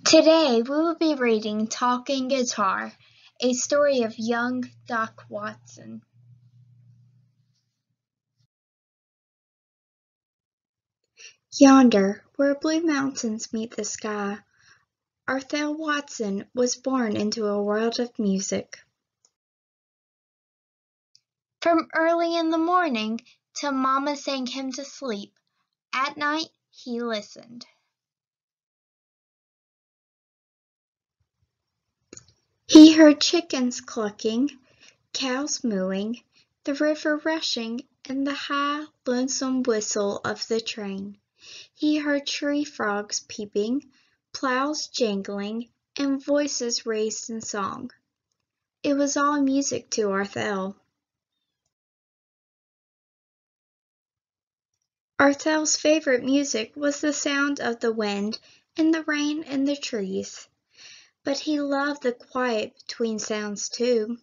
Today we will be reading Talking Guitar, a story of young Doc Watson. Yonder, where blue mountains meet the sky, Earl Watson was born into a world of music. From early in the morning till Mama sang him to sleep, at night he listened. He heard chickens clucking, cows mooing, the river rushing, and the high, lonesome whistle of the train. He heard tree frogs peeping, plows jangling, and voices raised in song. It was all music to Earl. Earl's favorite music was the sound of the wind and the rain and the trees. But he loved the quiet between sounds too.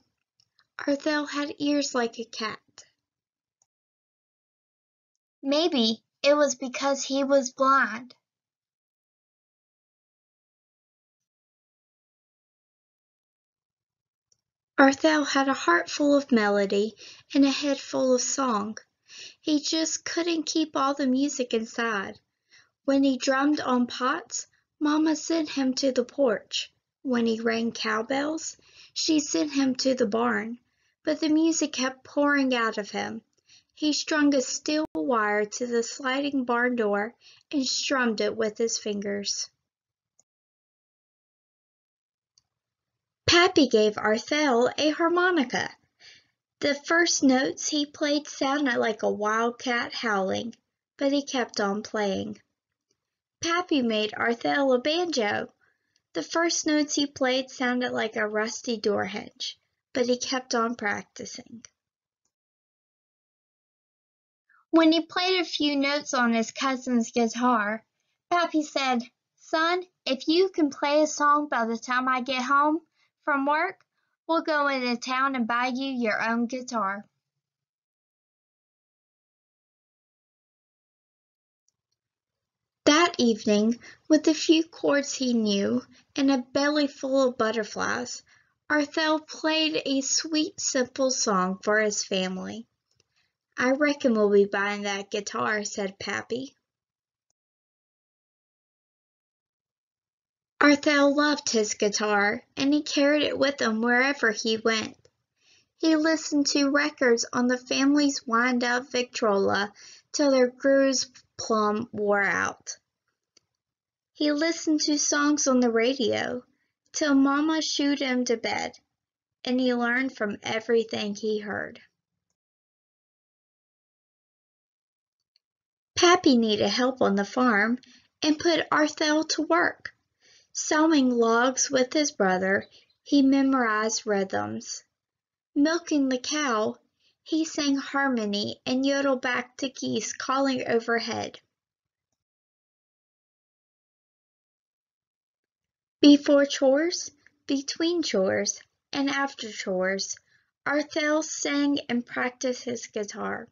Earl had ears like a cat. Maybe it was because he was blind. Earl had a heart full of melody and a head full of song. He just couldn't keep all the music inside. When he drummed on pots, Mama sent him to the porch. When he rang cowbells, she sent him to the barn. But the music kept pouring out of him. He strung a steel wire to the sliding barn door and strummed it with his fingers. Pappy gave Earl a harmonica. The first notes he played sounded like a wildcat howling, but he kept on playing. Pappy made Earl a banjo. The first notes he played sounded like a rusty door hinge, but he kept on practicing. When he played a few notes on his cousin's guitar, Pappy said, "Son, if you can play a song by the time I get home from work, we'll go into town and buy you your own guitar." That evening, with a few chords he knew and a belly full of butterflies, Earl played a sweet, simple song for his family. "I reckon we'll be buying that guitar," said Pappy. Earl loved his guitar, and he carried it with him wherever he went. He listened to records on the family's wind-up Victrola till their grooves plumb wore out. He listened to songs on the radio till Mama shooed him to bed, and he learned from everything he heard. Pappy needed help on the farm and put Earl to work. Sawing logs with his brother, he memorized rhythms. Milking the cow, he sang harmony and yodeled back to geese calling overhead. Before chores, between chores, and after chores, Earl sang and practiced his guitar.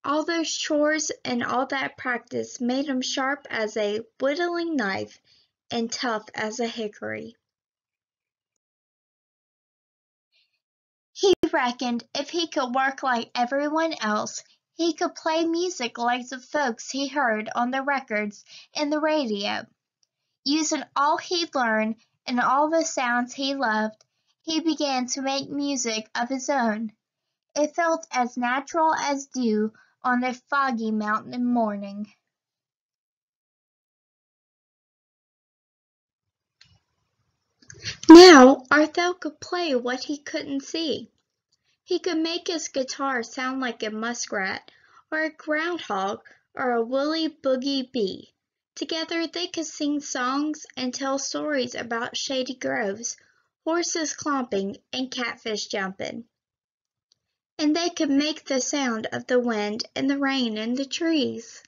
All those chores and all that practice made him sharp as a whittling knife and tough as a hickory. He reckoned if he could work like everyone else, he could play music like the folks he heard on the records and the radio. Using all he'd learned and all the sounds he loved, he began to make music of his own. It felt as natural as dew on a foggy mountain morning. Now Earl could play what he couldn't see. He could make his guitar sound like a muskrat, or a groundhog, or a woolly boogie bee. Together they could sing songs and tell stories about shady groves, horses clomping, and catfish jumping. And they could make the sound of the wind and the rain and the trees.